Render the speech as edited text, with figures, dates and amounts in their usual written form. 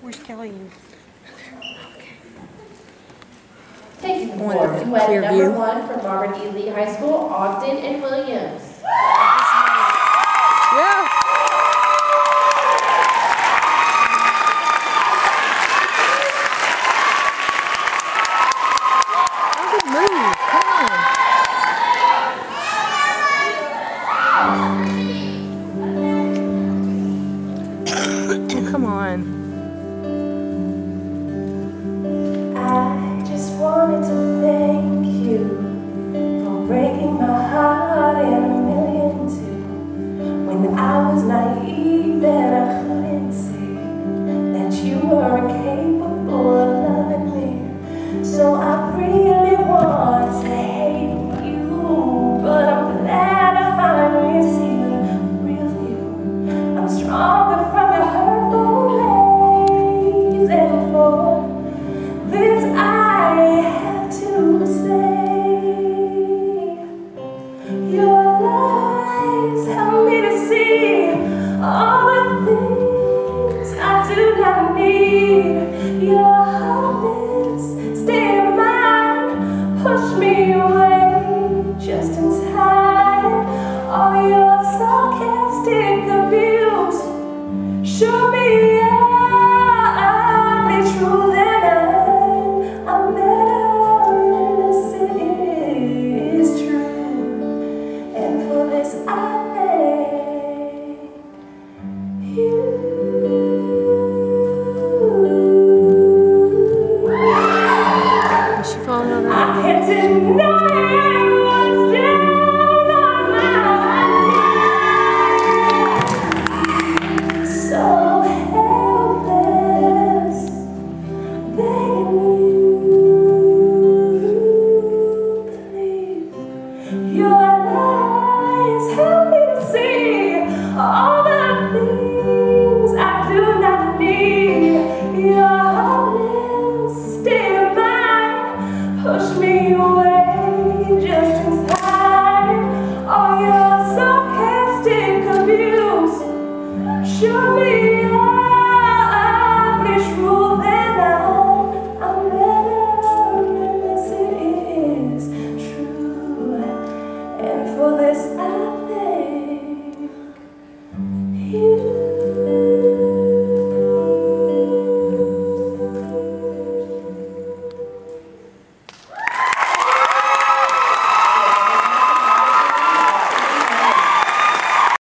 Where's Kelly? Taking the floor, duet number 1 from Robert E. Lee High School, Ogden and Williams. Yeah. Good move. Come on. Come on. I just wanted to thank you for breaking my heart in a million too. When I was naive and I couldn't see that you were capable of loving me. So I really want to hate you, but I'm glad I finally see the real you. I'm stronger from your hurtful ways, and for this I have to say, your lies help me to see all the things I do not need. Your hardness, stay in mind, push me away just in time. All your sarcastic abuse show me ugly truth, and I'm better innocent, it is true. And for this I thank you. Is she falling on her? I can't deny what's down on my knees. So helpless, begging you, please. Your lies help me to see all the things I do not need. Your heartless state of mind push me away just in time. All your sarcastic abuse show me